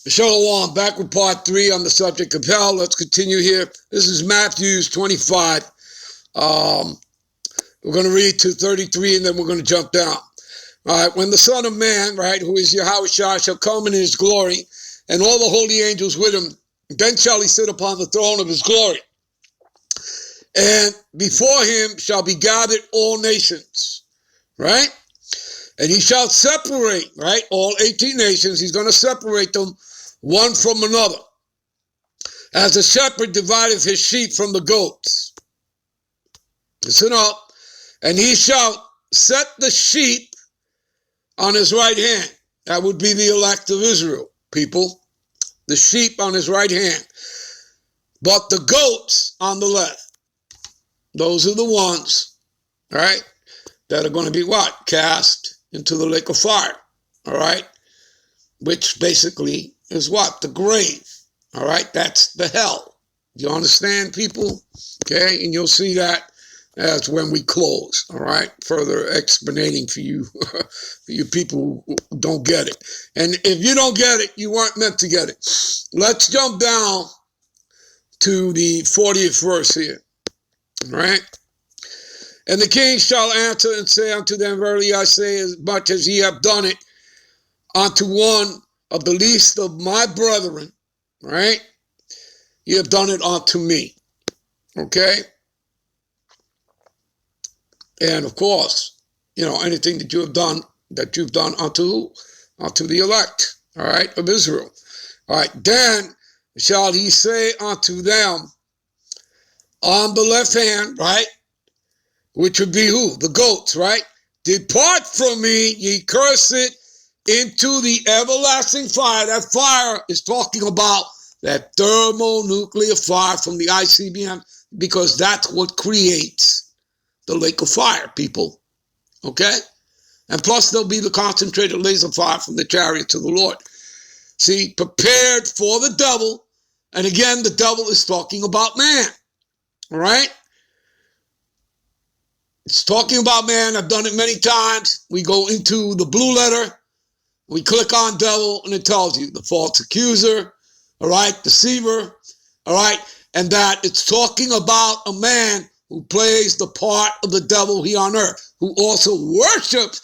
Shalom, back with part 3 on the subject of hell. Let's continue here. This is Matthew 25. We're going to read to 33 and then we're going to jump down. All right, when the Son of Man, right, who is Yahushua, shall come in his glory and all the holy angels with him, then shall he sit upon the throne of his glory. And before him shall be gathered all nations, right? And he shall separate, right, all 18 nations. He's going to separate them one from another, as a shepherd divideth his sheep from the goats. Listen up. And he shall set the sheep on his right hand. That would be the elect of Israel, people. The sheep on his right hand. But the goats on the left. Those are the ones, right, that are going to be what? Cast into the lake of fire, all right? Which basically is what? The grave, all right? That's the hell. You understand, people? Okay, and you'll see that as when we close, all right? Further explaining for you, for you people who don't get it. And if you don't get it, you weren't meant to get it. Let's jump down to the 40th verse here, all right? And the king shall answer and say unto them, verily I say, as much as ye have done it unto one of the least of my brethren, right? You have done it unto me, okay? And of course, you know, anything that you've done unto who? Unto the elect, all right, of Israel. All right, then shall he say unto them on the left hand, right? Which would be who? The goats, right? Depart from me, ye cursed, into the everlasting fire. That fire is talking about that thermonuclear fire from the ICBM, because that's what creates the lake of fire, people. Okay? And plus there'll be the concentrated laser fire from the chariots of the Lord. See, prepared for the devil. And again, the devil is talking about man. All right? It's talking about man. I've done it many times. We go into the blue letter. We click on devil, and it tells you the false accuser, all right, deceiver, all right, and that it's talking about a man who plays the part of the devil here on earth, who also worships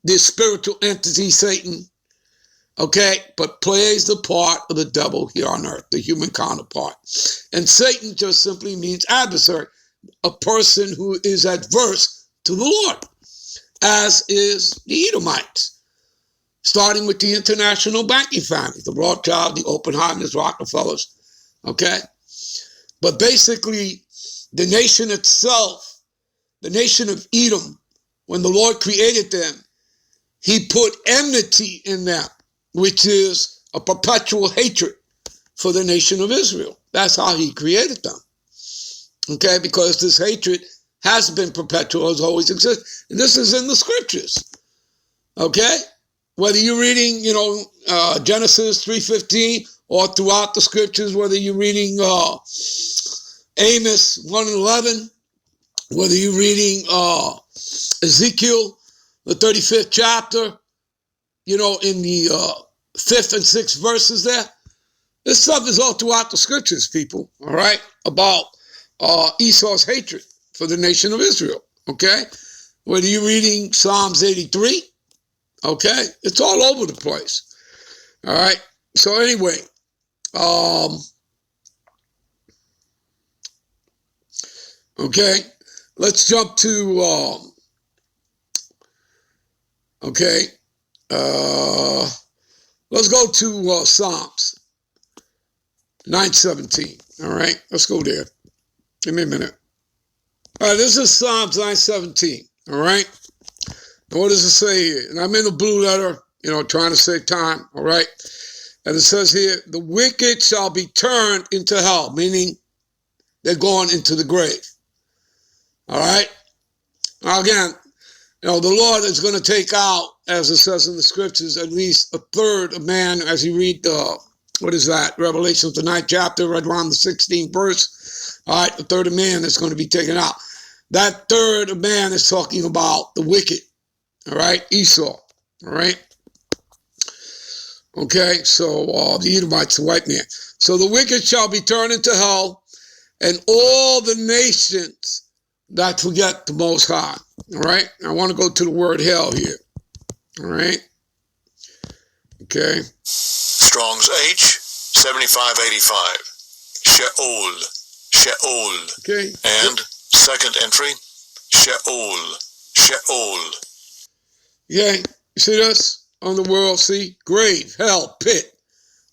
this spiritual entity, Satan, okay, but plays the part of the devil here on earth, the human counterpart. And Satan just simply means adversary, a person who is adverse to the Lord, as is the Edomites. Starting with the international banking family, the Rothschild, the Oppenheimers, Rockefellers, okay? But basically, the nation itself, the nation of Edom, when the Lord created them, he put enmity in them, which is a perpetual hatred for the nation of Israel. That's how he created them, okay? Because this hatred has been perpetual, has always existed. And this is in the scriptures, okay? Whether you're reading, you know, Genesis 3:15, or throughout the scriptures, whether you're reading Amos 1:11, whether you're reading Ezekiel, the 35th chapter, you know, in the 5th and 6th verses there, this stuff is all throughout the scriptures, people, all right, about Esau's hatred for the nation of Israel, okay? Whether you're reading Psalms 83, okay, it's all over the place. All right. So anyway, okay, let's jump to let's go to Psalms 9:17. All right, let's go there. Give me a minute. All right, this is Psalms 9:17. All right. What does it say here? And I'm in the blue letter, you know, trying to save time, all right? And it says here, the wicked shall be turned into hell, meaning they're going into the grave, all right? Now, again, you know, the Lord is going to take out, as it says in the scriptures, at least a third of man, as you read, what is that? Revelation, the 9th chapter, right around the 16th verse, all right? A third of man is going to be taken out. That third of man is talking about the wicked. All right, Esau, all right? Okay, so the Edomites, the white man. So the wicked shall be turned into hell, and all the nations that forget the Most High. All right, I want to go to the word hell here. All right, okay. Strong's H 7585. Sheol, Sheol. Okay. And second entry, Sheol, Sheol. Yeah, you see this on the world? See, grave, hell, pit.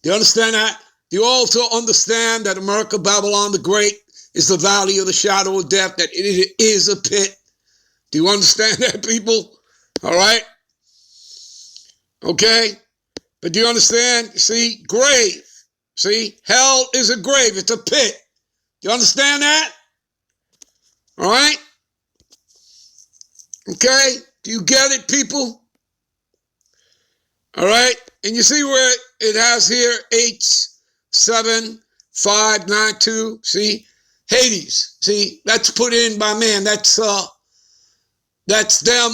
Do you understand that? Do you also understand that America, Babylon the Great, is the valley of the shadow of death, that it is a pit? Do you understand that, people? All right? Okay? But do you understand? See, grave. See, hell is a grave. It's a pit. Do you understand that? All right? Okay? Do you get it, people? All right? And you see where it has here, H7592, see? Hades, see? That's put in by man. That's them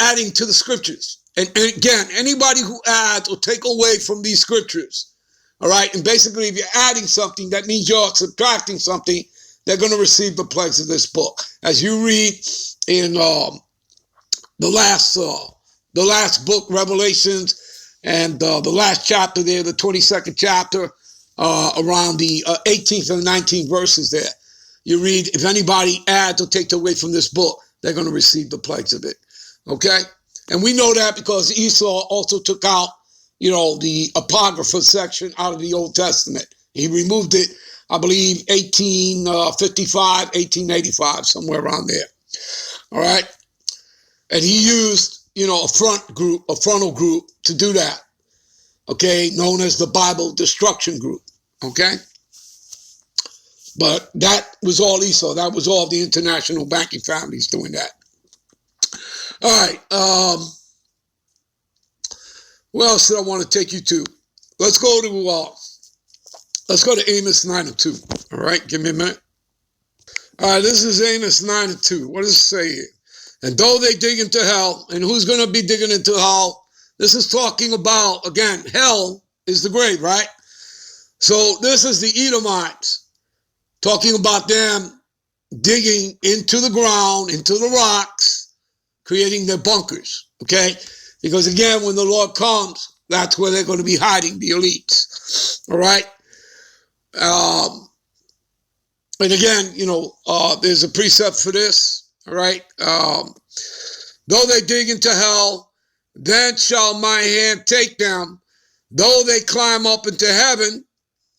adding to the scriptures. And again, anybody who adds or take away from these scriptures, all right? And basically, if you're adding something, that means you're subtracting something, they're going to receive the plagues of this book. As you read in the last book, Revelations, and the last chapter there, the 22nd chapter, around the 18th and 19th verses there, you read, if anybody adds or takes away from this book, they're going to receive the plagues of it. Okay? And we know that because Esau also took out, the Apocrypha section out of the Old Testament. He removed it, I believe, 1855, 1885, somewhere around there. All right? And he used, a frontal group to do that. Okay? Known as the Bible Destruction Group. Okay? But that was all Esau. That was all the international banking families doing that. All right. Where else did I want to take you to? Let's go to Amos 9:2. All right. Give me a minute. All right. This is Amos 9:2. What does it say here? And though they dig into hell, and who's going to be digging into hell? This is talking about, again, hell is the grave, right? So this is the Edomites. Talking about them digging into the ground, into the rocks, creating their bunkers, okay? Because again, when the Lord comes, that's where they're going to be hiding, the elites, all right? And again, there's a precept for this, all right? Though they dig into hell, then shall my hand take them. Though they climb up into heaven,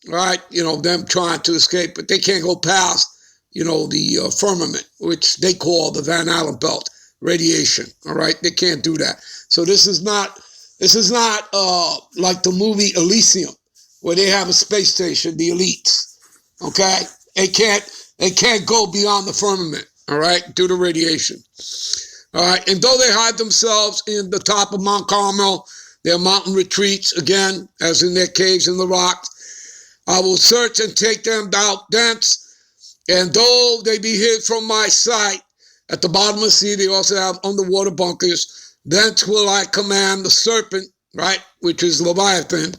right, them trying to escape, but they can't go past, the firmament, which they call the Van Allen belt, radiation, all right? They can't do that. So this is not like the movie Elysium, where they have a space station, the elites, okay? They can't go beyond the firmament, all right, due to radiation. All right, and though they hide themselves in the top of Mount Carmel, their mountain retreats, again, as in their caves in the rocks, I will search and take them out thence, and though they be hid from my sight, at the bottom of the sea they also have underwater bunkers, thence will I command the serpent, right, which is Leviathan,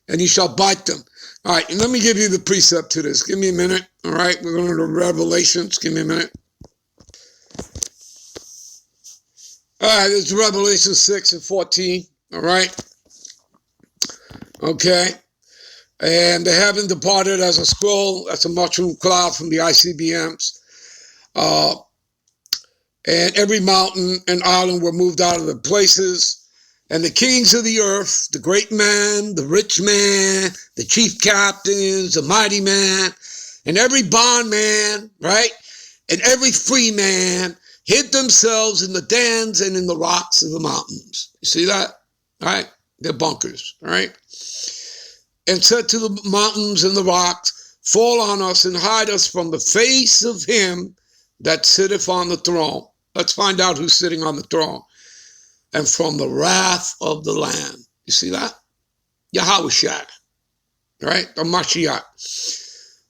and he shall bite them. All right, and let me give you the precept to this. Give me a minute, all right? We're going to Revelations. Give me a minute. All right, it's Revelation 6:14, all right? Okay. And the heaven departed as a scroll, as a mushroom cloud from the ICBMs. And every mountain and island were moved out of their places. And the kings of the earth, the great man, the rich man, the chief captains, the mighty man, and every bondman, right? And every free man hid themselves in the dens and in the rocks of the mountains. You see that? All right? They're bunkers, all right? And said to the mountains and the rocks, fall on us and hide us from the face of him that sitteth on the throne. Let's find out who's sitting on the throne. And from the wrath of the Lamb. You see that? Yahushua, right? The Mashiach.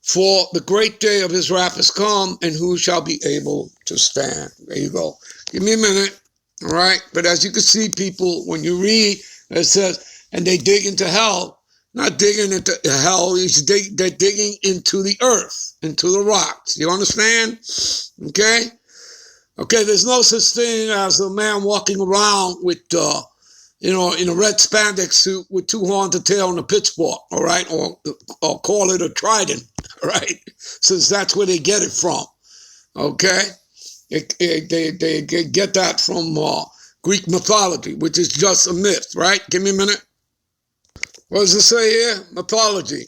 For the great day of his wrath is come, and who shall be able to stand? There you go. Give me a minute, all right? But as you can see, people, when you read, it says, and they dig into hell. Not digging into hell, they're digging into the earth, into the rocks. You understand? Okay? Okay, there's no such thing as a man walking around with, in a red spandex suit with two horns, a tail, and a pitchfork, all right? Or call it a trident, all right? Since that's where they get it from, okay? They get that from Greek mythology, which is just a myth, right? Give me a minute. What does it say here? Mythology.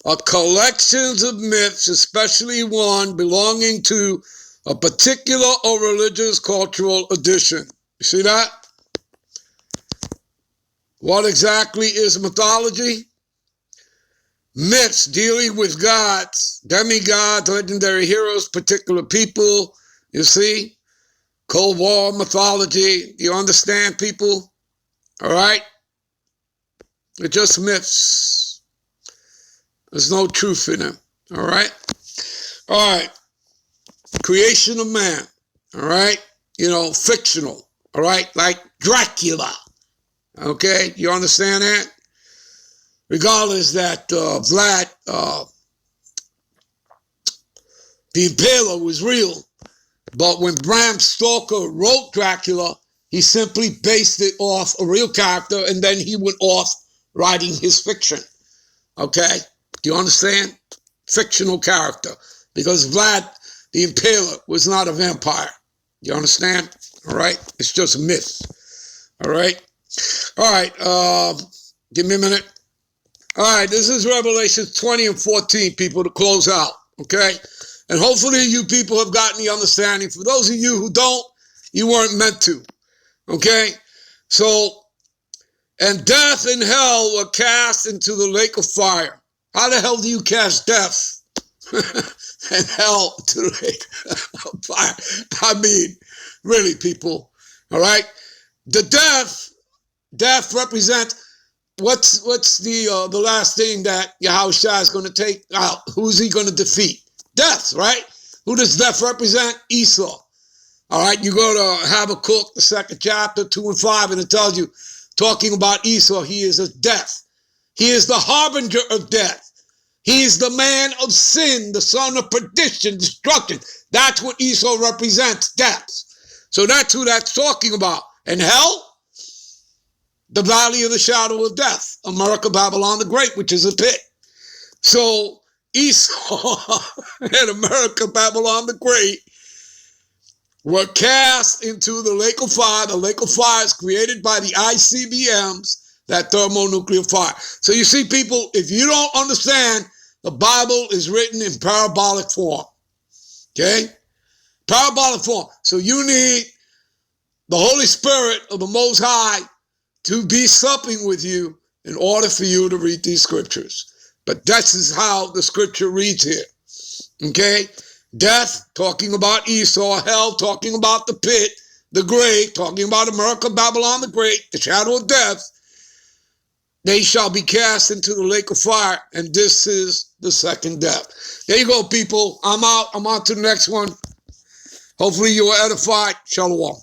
Are collections of myths, especially one belonging to a particular or religious cultural edition. You see that? What exactly is mythology? Myths dealing with gods, demigods, legendary heroes, particular people. You see? Cold War mythology. Do you understand, people? All right? They're just myths. There's no truth in them. All right? All right. Creation of man. All right? Fictional. All right? Like Dracula. Okay? You understand that? Regardless that Vlad, the Impaler, was real. But when Bram Stoker wrote Dracula, he simply based it off a real character, and then he went off writing his fiction. Okay? Do you understand? Fictional character. Because Vlad the Impaler was not a vampire. You understand? All right? It's just a myth. All right? All right. Give me a minute. All right. This is Revelation 20 and 14, people, to close out. Okay? And hopefully you people have gotten the understanding. For those of you who don't, you weren't meant to. Okay? So, and death and hell were cast into the lake of fire. How the hell do you cast death and hell to the lake of fire? I mean, really, people. All right? The death represents what's the last thing that Yahushua is going to take out? Who's he going to defeat? Death, right? Who does death represent? Esau. All right, you go to Habakkuk, the 2nd chapter, 2 and 5, and it tells you, talking about Esau, he is a death. He is the harbinger of death. He is the man of sin, the son of perdition, destruction. That's what Esau represents, death. So that's who that's talking about. And hell, the valley of the shadow of death, America, Babylon the Great, which is a pit. So Esau and America, Babylon the Great, were cast into the lake of fire. The lake of fire is created by the ICBMs, that thermonuclear fire. So you see, people, if you don't understand, the Bible is written in parabolic form. Okay? Parabolic form. So you need the Holy Spirit of the Most High to be supping with you in order for you to read these scriptures. But this is how the scripture reads here. Okay? Death, talking about Esau. Hell, talking about the pit, the grave, talking about America, Babylon the Great, the shadow of death. They shall be cast into the lake of fire, and this is the second death. There you go, people. I'm out. I'm on to the next one. Hopefully you were edified. Shalom.